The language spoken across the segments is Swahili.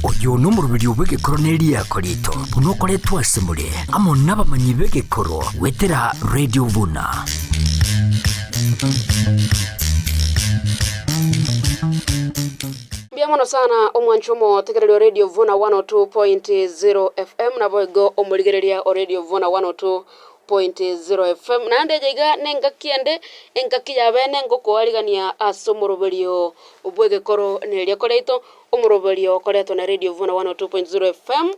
Oyo no murubiri obwegekoro n'eriako rito buno okoretwo asemure amo n'abamanyi b'egekoro wetera Radio Vuna. Biamono sana omwanchumo tegerero Radio Vuna 102.0 FM na boigo omurigereria o Radio Vuna 102.0 FM nande jega nenga kiende enga kiyabene ngoko aligania asomoroberio obwegekoro neria koreito omoroberio koreto na Radio Vuna 102.0 FM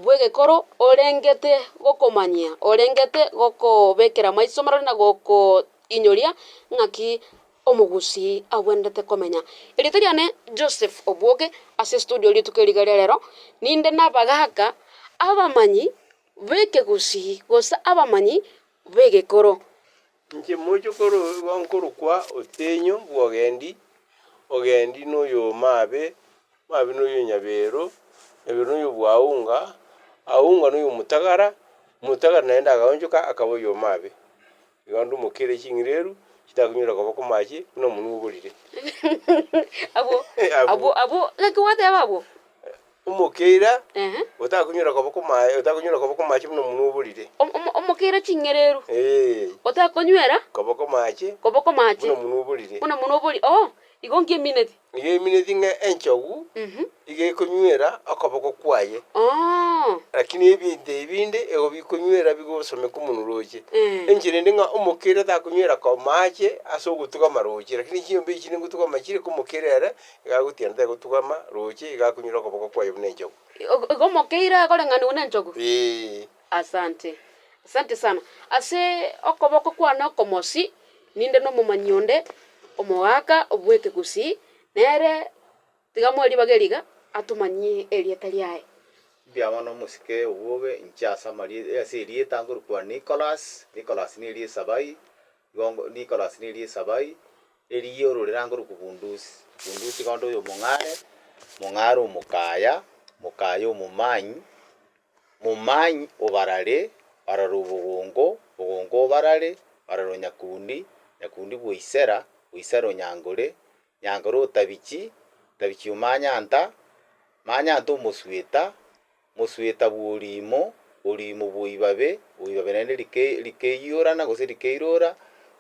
bwegekoro orengete gokomanyia orengete goko bekera maisomero na goko inyoria ngaki omugusi awendete komenya eritariane Joseph Obwoge ase studio litukerigaria lero ninde nabagaka abamanyi bekegusi gosa abamanyi begekoro nje mojo koro wankoro kwa otenyo bwogendi ogendi no yo mabe no yo nyabero no yo bwaunga aunga no yo mutagara naenda agaonjoka akabo yo mabe igandu mukere kingireru kitakunyura kabako maji kuno munu ubulire abo gakwate ababo umukeira utakunyura kabako maji kuno munu ubulire umukeira kingereru utakunywera kabako maji kuno munu ubulire oh igongie minute iye minute nge enchogu ige kunywera akabako kwaye lakini ibinde ego bikunywera bigosome kumunuroje enjire ndinga umukere takunywera ka maje asogutuka maroje lakini kiyombe ikini gutuka makire kumukere igagutia nda gutuka maroje igakunyura kabako kwaye bunenjogu ego mukeira kolengani unenjogu asante sana ase okoboko kwana komosi ninde no mumanyonde omwaka obweke gusi nere tigamweli bageriga atumanyi erieta lyae biamano musike uwobe inchasa mali asiri tanguru kwa Nicholas ni sabai gongo Nicholas ni sabai eriyo ruranguru kubundusi kondo yo mungaro mukaya mumanyi obarare bararubugongo barare bararo nyakundi buisera nyangore tabichi umanyanta musweta bulimo buibabe nende likeyora na gose likeirora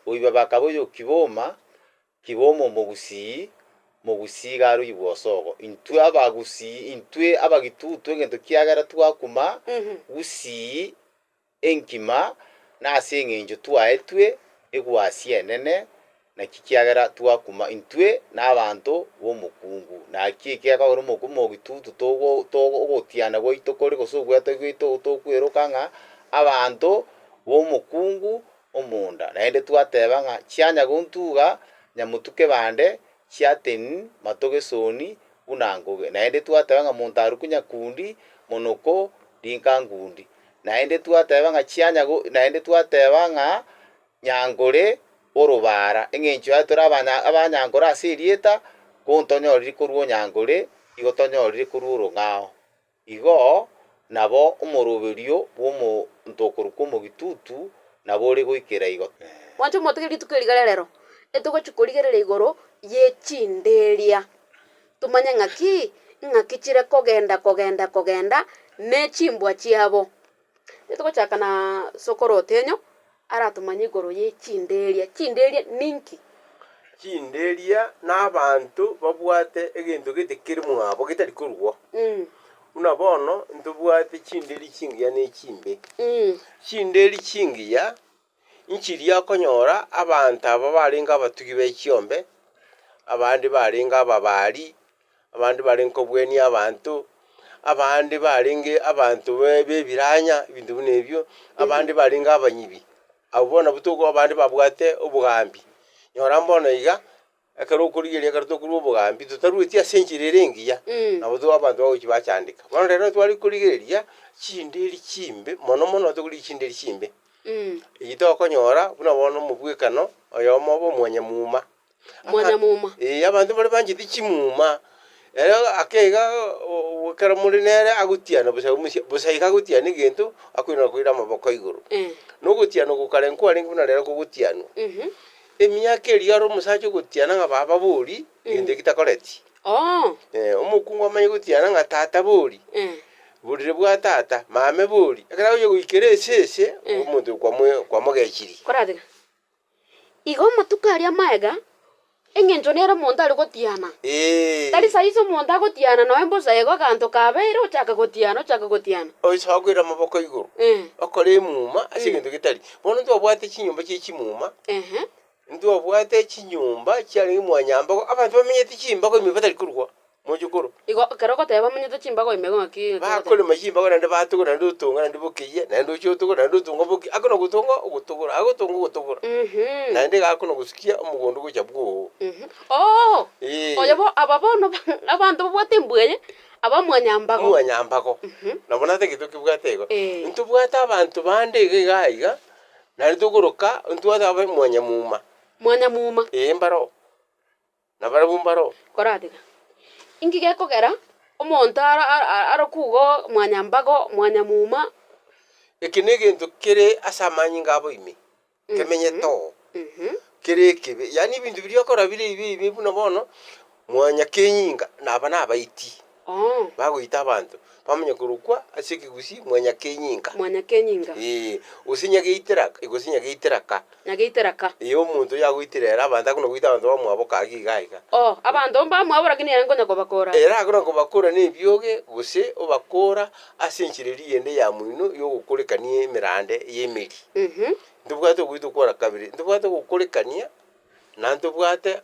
buibabe akaboyo kiboma mugusi garu ibwosogo intwe abagitutu ngento kiagara twakuma gusi enkima nase ngenjo twaetwe egwasie nene na kikiagara twakuma intwe n'abantu bomukungu na kikiaga oro mukumo gitutu togo gotiana goito kore gosugweta goito tokwirukanga abantu bomukungu omunda naende twatebanga chianya guntuga nyamutuke bande chiateni matogesoni unangoge naende twatebanga montaru kunyakundi monoko linkangundi naende twatebanga chianya naende twatebanga nyangore orubara engencho atura abanyangora asirieta kontonyoriri kuruo nyangore igotonyoriri kuruo ngao igo nabo umurubirio bomo ntokoruko mu gitutu nabo ri goikera igo wancho motegeri tukeriga rero etugo chukurigerera igoro yechinderia tumanya ngaki chire kogenda nechimbwa chiabo etugo chakana sokoro tenyo aratumanya igoro yechinderia ninki chinderia n'abantu babwate egento getekere mwabo getari kurwo unabono ntubwate chinderi chingiya n'echimbe chinderi chingiya inchiria konyora abantu aba barenga abatugi bechiombe abandi barenga ababari abandi barenga bweni abantu abandi barenge abantu bebiranya ibintu bunebyo abandi barenga abanyibi abona butugo abandi babwate obugambi nyora mbona iga akaro kurigeria karto kuru obugambi tutaruti asenjirerengiya nabo tu abantu bawo kibacandika bano rero twari kurigeria chinderi chimbe mono tukuri chinderi chimbe igito konyora buna bono mubwekano oyomo bo mwanyamuma abantu bari banjiti chimuma akega wakara muri nere agutiana busa ikagutiana gento akwina kwira maboko iguru no gutiana gukarenko ari nguna rero kugutiana emyaka eri aro musacho gutiana ngaba baburi ende kitakoreti omokungu amanye gutiana ng'a tata bori burire bwa tata mame bori ekera oye goikera esese omonto kwamogechiri koratiga igo matuka aria maega eng'encho nere omonto ari gotiana tari saizi omonto agotiana noe mbosa ego aganto kabeire ochaka gotiana oisoa koira amaboko igoro okora emuma ase egento getari bono ntwabwate chinyomba chie chimuma ntwabwate chinyomba chiarenge mwanyambago abanto bamenyete chimbago ime batari korwa mochokoro igo kero goteba bamenyete chimbago ime ng'aki bakorema chimbago nande batogora nande otonga nande bokeia nande ochotogora nande otonga boki akono gotonga ogotogora agotonga ogotogora nande gakono gosikia omogondo gocha bwo oyo bo aba bono abanto babwate embweye aba mwanyambago nabona tegete kibwate igo ntubwata abantu bande iga nari togoroka ntwata aba mwanyamuma mbaro nabara bumbaro koratiga ingi gekogera omonto arokugo mwanyamuma eki na egento kere ase amanyinga abo ime kemenyeto kere ekebe yani ebinto biria okora bire ibi buna bono mwanyakenyinga naba nabaiti bagoita abanto bamanya korokwa ase ekigusi mwanyakenyinga osinyageiteraka igosinyageiteraka omonto yagoiterera abanto akono goita abanto bamwaboka agigaiga abanto bamwabora kini yangonya kobakora era akona kobakora nebioge gose obakora ase enchire riende ya mwino yogokorekania emerande y'emeri ntobwate ogoita okora kabiri ntobwate ogokorekania na ntobwate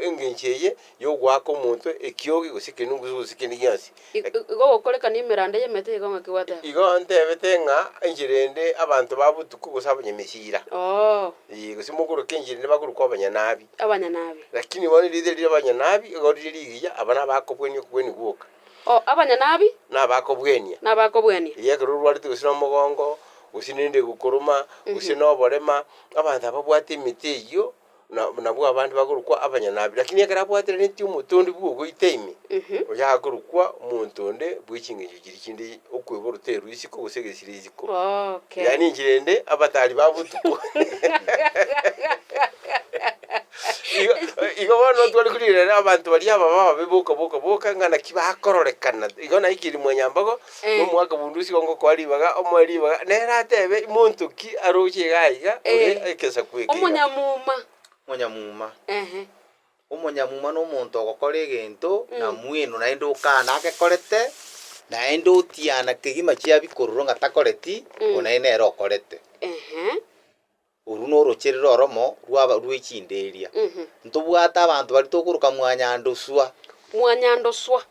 eng'encho eye yogwaka omonto ekioge gose kenungu gose kende giansi igo gokorekania emerande y'emete igo ng'aki gwateba igo ntebete ng'a enchire ende abanto ba botuko gose abanyamesira gose mogoroka enchire ende bagoruka abanyanabi lakini bono ride rire abanyanabi igo rire rigiya aba nabakobwania okobwania gwoka abanyanabi nabakobwania ekero orwarete gose na omogongo gose nende gokoroma gose na oborema abanto ababwate emete eywo nabwo abandi bagorokwa abanyanabi lakini ekero abwatire neti omotondi bwogoita ime oyagorokwa omontonde bweching'encho chiri chinde okweba orotero isiko gose egesire isiko yani enchire ende abatari ba botuko igo bono twari kurire abantu bari aba babe boka ng'a naki bakororekana igo naikiri mwanyambago nomwaka bundusi gongo kwaribaga omwaribaga nera atebe monto ki aroche gaiga ekesa kweke omonyamuma n'omonto ogokora egento na mweno naende okana agekorete naende otiana kegima chiabikorora ng'a takoreti onaende nere okorete oru norocherera oromo rwa echinderia ntobwate abanto bari tokoroka mwanyandoswa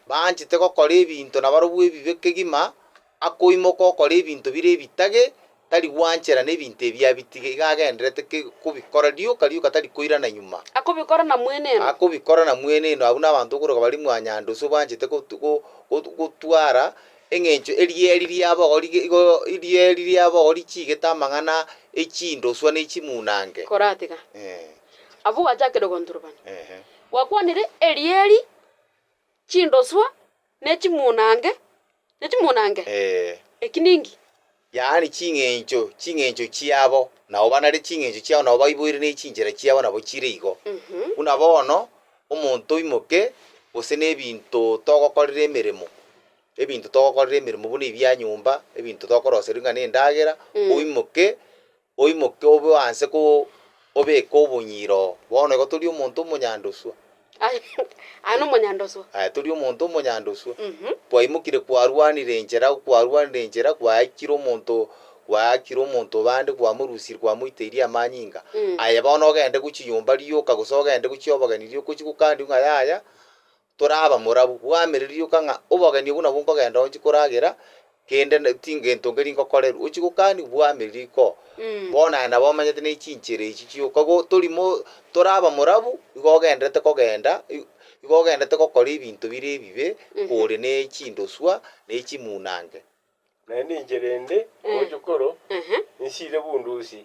banchete gokora ebinto nabarobwa ebibe kegima akoimoka okora ebinto bire ebitage tari gwanchera n'ebinto ebiabitige igagenderete kubikora rioka tari koirana nyuma akobikora na mweneno abwo n'abanto okoroka bari mwanyandoswa banchete gotwara eng'encho erieri riabori chigete amang'ana echindoswa na echimunange koratiga abo gwachakire gonturubana gwakwanire erieri chindoswa na echimunange ekiningi yaani ching'encho chiabo nabo banare ching'encho chiabo nabo baiboire na echinchera chiabo nabo chire igo buna bono omonto oimoke gose na ebinto togokorera emeremo buna ebia nyumba ebinto tokoroseria ng'a na endagera oimoke obe wanse obeka obonyiro bono igo tori omonto omonyandoswa tori omonto omonyandoswa kwaimokire kwarwanire enchera gwakire omonto bande kwamorusire kwamoiteirie amanyinga aya bono ogende gochinyomba rioka gose ogende gochiobogani rioka ochigokandi ng'a yaya toraba morabu bwamereri rioka ng'a obogani obwo nabwo nkogenda onchikoragera kende tingento ngeri ngokorerwa ochigokani bwamereri ko bono aya nabo omanyete na echinchera echi chioka toraba morabu igo ogenderete gokora ebinto bire ebibe kore na echindoswa na echimunange naende enchera ende ochokoro nsire bundusi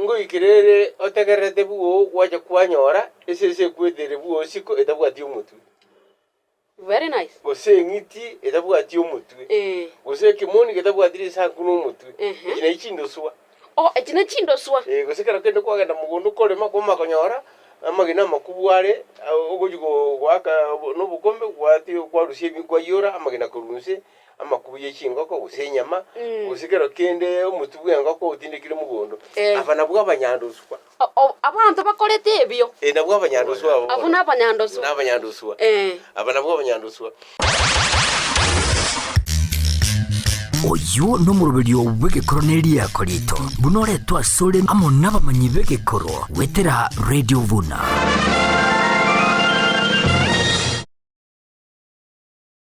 ngoikirere otegererete buo gwacha kwanyora ese ekwetere buo siko etabwati omotwe very nice gose eng'iti etabwati omotwe gose ekimoni getabwatire esanku n'omotwe eki na echindoswa eki na echindoswa gose kero kende kwagenda mogondo korema kwama konyora amagina makubware ogojugo gwaka no bukombe gwati kwarusie bikwa yora amagina kurunse amakubuye chingoko usenyama usigero kende omutubwe ngoko utindikire mugondo abana bwa abanyanduswa abantu bakorete ebyo nabwo abanyanduswa abo n'abanyanduswa n'abanyanduswa abana bwa abanyanduswa oyu n'umurubirio w'egekoro n'eriako rito buno retwa sore amo n'abamanyi b'egekoro wetera Radio Vuna.